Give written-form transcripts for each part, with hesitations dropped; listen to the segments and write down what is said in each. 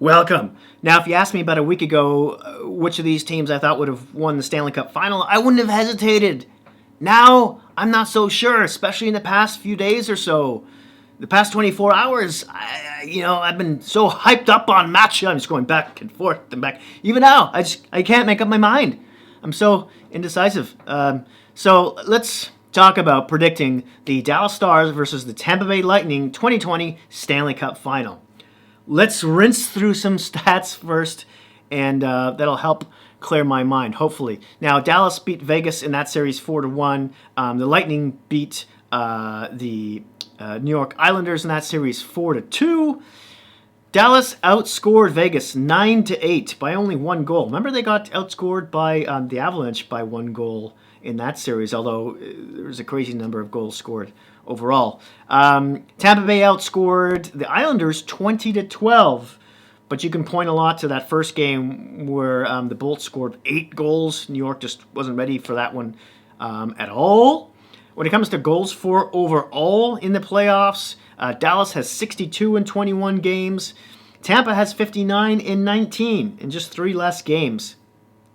Welcome. Now, if you asked me about a week ago which of these teams I thought would have won the Stanley Cup final, I wouldn't have hesitated. Now, I'm not so sure, especially in the past few days or so. The past 24 hours, I've been so hyped up on matchups. I'm just going back and forth and back. Even now, I can't make up my mind. I'm so indecisive. So let's talk about predicting the Dallas Stars versus the Tampa Bay Lightning 2020 Stanley Cup final. Let's rinse through some stats first, and that'll help clear my mind, hopefully. Now, Dallas beat Vegas in that series 4-1. The Lightning beat the New York Islanders in that series 4-2. Dallas outscored Vegas 9-8 by only one goal. Remember, they got outscored by the Avalanche by one goal in that series, although there was a crazy number of goals scored overall. Tampa Bay outscored the Islanders 20-12, but you can point a lot to that first game where the Bolts scored 8 goals. New York just wasn't ready for that one at all. When it comes to goals for overall in the playoffs, Dallas has 62 in 21 games. Tampa has 59 in 19 in just 3 less games.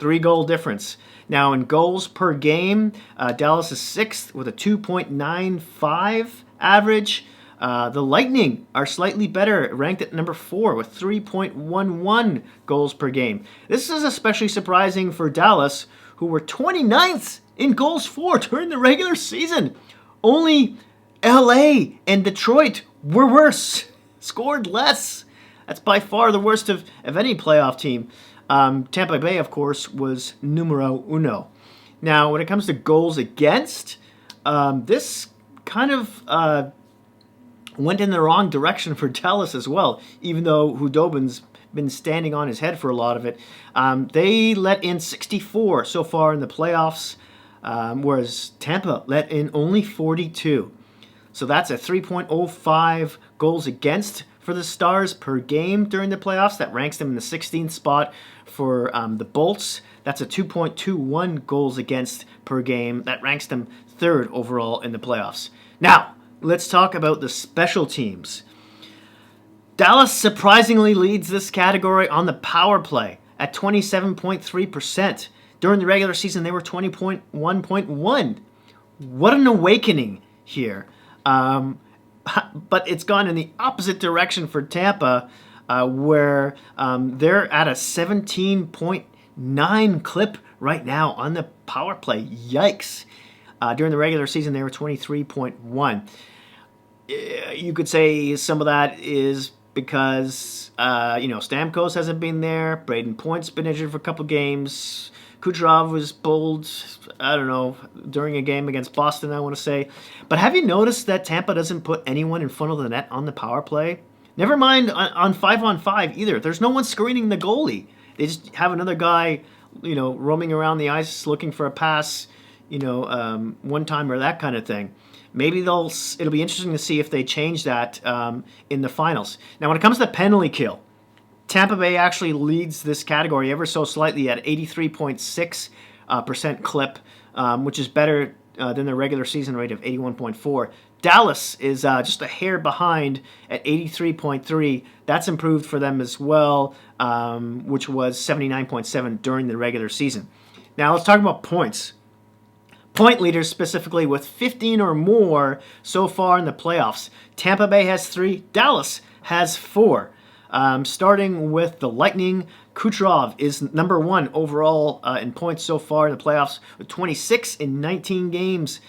3-goal difference. Now, in goals per game, Dallas is 6th with a 2.95 average. The Lightning are slightly better, ranked at number 4 with 3.11 goals per game. This is especially surprising for Dallas, who were 29th in goals for during the regular season. Only LA and Detroit were worse, scored less. That's by far the worst of any playoff team. Tampa Bay, of course, was numero uno. Now, when it comes to goals against, this kind of went in the wrong direction for Dallas as well, even though Hudobin's been standing on his head for a lot of it. They let in 64 so far in the playoffs, whereas Tampa let in only 42. So that's a 3.05 goals against for the Stars per game during the playoffs. That ranks them in the 16th spot. For the Bolts, that's a 2.21 goals against per game. That ranks them 3rd overall in the playoffs. Now, let's talk about the special teams. Dallas surprisingly leads this category on the power play at 27.3%. During the regular season, they were 20.1.1. What an awakening here. But it's gone in the opposite direction for Tampa, where they're at a 17.9 clip right now on the power play. Yikes. During the regular season, they were 23.1. You could say some of that is because, Stamkos hasn't been there. Braden Point's been injured for a couple games. Kucherov was pulled, during a game against Boston, I want to say. But have you noticed that Tampa doesn't put anyone in front of the net on the power play? Never mind on 5-on-5 either. There's no one screening the goalie. They just have another guy, roaming around the ice looking for a pass, one time or that kind of thing. Maybe it'll be interesting to see if they change that in the finals. Now, when it comes to penalty kill, Tampa Bay actually leads this category ever so slightly at 83.6% clip, which is better than their regular season rate of 81.4. Dallas is just a hair behind at 83.3. That's improved for them as well, which was 79.7 during the regular season. Now let's talk about points. Point leaders specifically with 15 or more so far in the playoffs. Tampa Bay has 3. Dallas has 4. Starting with the Lightning, Kucherov is number 1 overall in points so far in the playoffs with 26 in 19 games.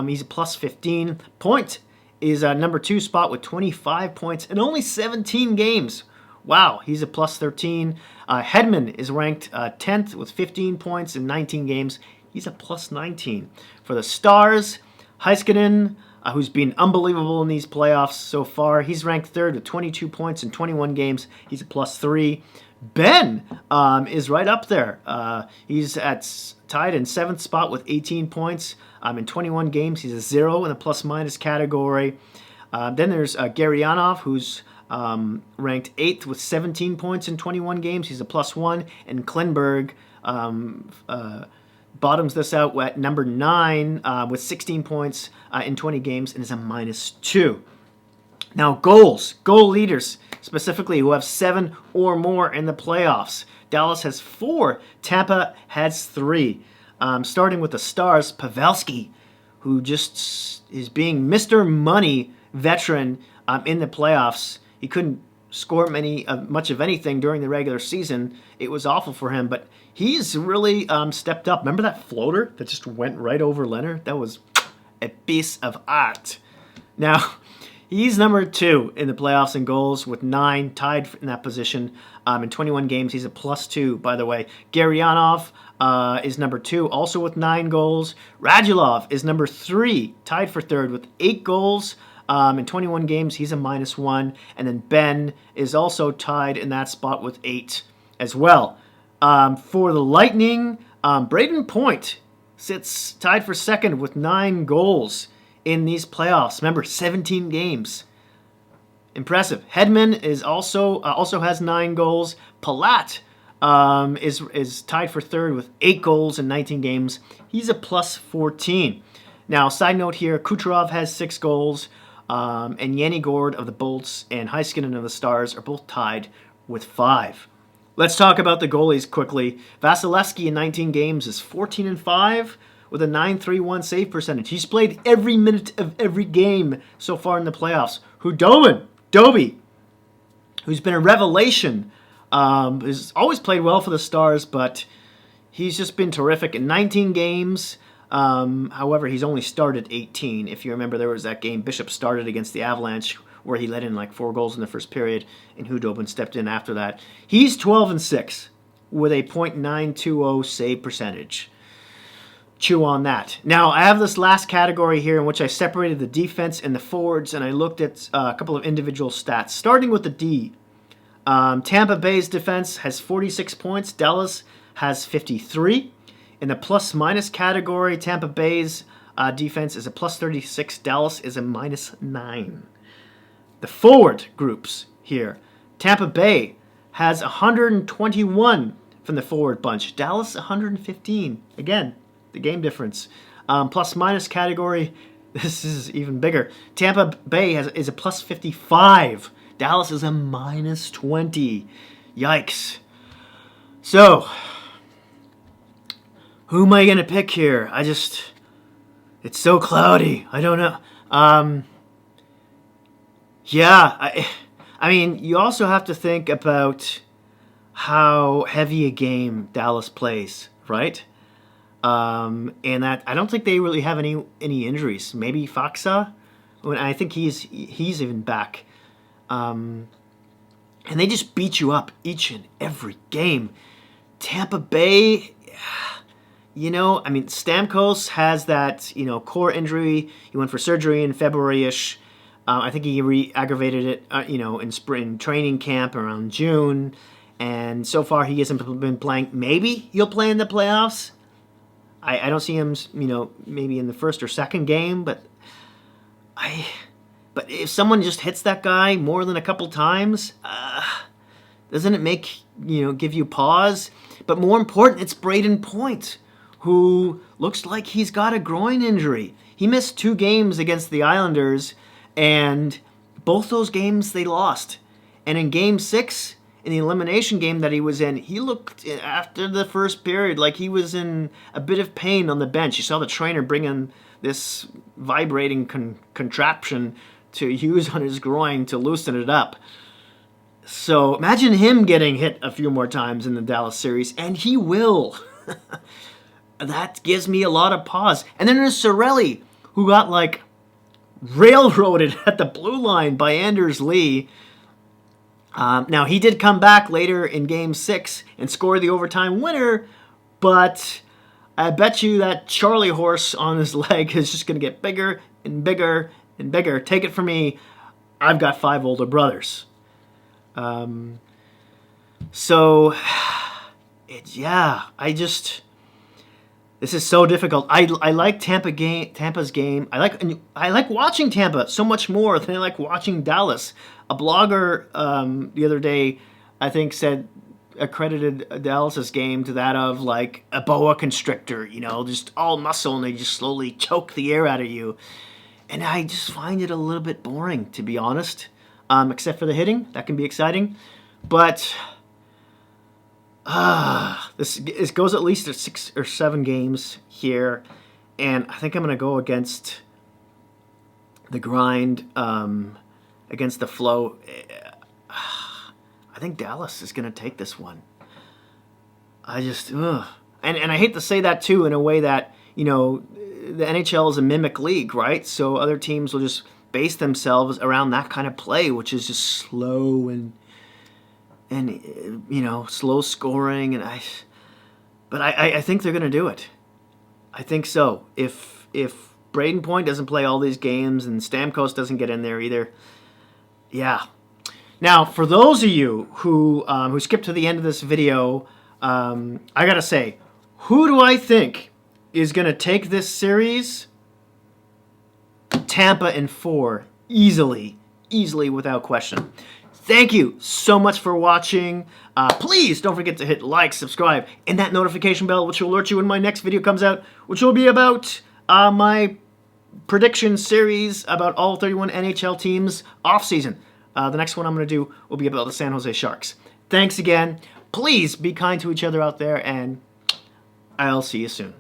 He's a plus 15. Point is number 2 spot with 25 points in only 17 games. Wow, he's a plus 13. Hedman is ranked 10th with 15 points in 19 games. He's a plus 19. For the Stars, Heiskanen, who's been unbelievable in these playoffs so far. He's ranked 3rd with 22 points in 21 games. He's a plus 3. Ben is right up there. He's tied in 7th spot with 18 points in 21 games. He's a 0 in the plus-minus category. Then there's Garyanov, who's ranked 8th with 17 points in 21 games. He's a plus 1. And Klenberg bottoms this out at number 9 with 16 points in 20 games and is a minus 2. Now, goal leaders. specifically, who have 7 or more in the playoffs. Dallas has 4. Tampa has 3. Starting with the Stars, Pavelski, who just is being Mr. Money veteran in the playoffs. He couldn't score much of anything during the regular season. It was awful for him, but he's really stepped up. Remember that floater that just went right over Leonard? That was a piece of art. Now, he's number 2 in the playoffs in goals with 9, tied in that position. In 21 games, he's a +2, by the way. Garyanov is number 2, also with 9 goals. Radulov is number 3, tied for 3rd with 8 goals. In 21 games, he's a -1. And then Ben is also tied in that spot with 8 as well. For the Lightning, Braden Point sits tied for 2nd with 9 goals in these playoffs. Remember, 17 games. Impressive. Hedman is also has 9 goals. Palat is tied for 3rd with 8 goals in 19 games. He's a +14. Now, side note here, Kucherov has 6 goals, and Yanni Gourde of the Bolts and Heiskanen of the Stars are both tied with 5. Let's talk about the goalies quickly. Vasilevsky in 19 games is 14-5 with a .931 save percentage. He's played every minute of every game so far in the playoffs. Dobie, who's been a revelation, has always played well for the Stars, but he's just been terrific in 19 games. However, he's only started 18. If you remember, there was that game Bishop started against the Avalanche where he let in like 4 goals in the first period, and Hudobin stepped in after that. He's 12-6 with a .920 save percentage. Chew on that. Now, I have this last category here in which I separated the defense and the forwards, and I looked at a couple of individual stats. Starting with the D, Tampa Bay's defense has 46 points. Dallas has 53. In the plus-minus category, Tampa Bay's defense is a +36. Dallas is a -9. The forward groups here. Tampa Bay has 121 from the forward bunch. Dallas 115. Again, the game difference. Plus-minus category, this is even bigger. Tampa Bay is a +55. Dallas is a -20. Yikes. So, who am I going to pick here? It's so cloudy. I don't know. I mean, you also have to think about how heavy a game Dallas plays, right? And that I don't think they really have any injuries. Maybe Faksa, I think he's even back. And they just beat you up each and every game. Tampa Bay, Stamkos has that, core injury. He went for surgery in February-ish. I think he re-aggravated it, in spring training camp around June. And so far, he hasn't been playing. Maybe he'll play in the playoffs. I don't see him, maybe in the first or second game. But if someone just hits that guy more than a couple times, doesn't it give you pause? But more important, it's Braden Point, who looks like he's got a groin injury. He missed 2 games against the Islanders, and both those games they lost. And in Game 6, in the elimination game that he was in, he looked, after the first period, like he was in a bit of pain on the bench. You saw the trainer bring in this vibrating contraption to use on his groin to loosen it up. So imagine him getting hit a few more times in the Dallas series, and he will. That gives me a lot of pause. And then there's Cirelli, who got railroaded at the blue line by Anders Lee. Now, he did come back later in Game 6 and score the overtime winner, but I bet you that Charlie horse on his leg is just going to get bigger and bigger and bigger. Take it from me, I've got 5 older brothers. This is so difficult. I like Tampa's game. I like watching Tampa so much more than I like watching Dallas. A blogger the other day, I think, accredited Dallas's game to that of like a boa constrictor, just all muscle and they just slowly choke the air out of you. And I just find it a little bit boring, to be honest. except for the hitting. That can be exciting. But this goes at least to 6 or 7 games here. And I think I'm going to go against the grind, against the flow. I think Dallas is going to take this one. I just, and I hate to say that too, in a way that, you know, the NHL is a mimic league, right? So other teams will just base themselves around that kind of play, which is just slow and you know, slow scoring. But I think they're going to do it. I think so. If Braden Point doesn't play all these games and Stamkos doesn't get in there either, yeah. Now, for those of you who skipped to the end of this video, I gotta say, who do I think is gonna take this series? Tampa in 4, easily without question. Thank you so much for watching. Please don't forget to hit like, subscribe, and that notification bell, which will alert you when my next video comes out, which will be about my prediction series about all 31 NHL teams off-season. The next one I'm going to do will be about the San Jose Sharks. Thanks again. Please be kind to each other out there, and I'll see you soon.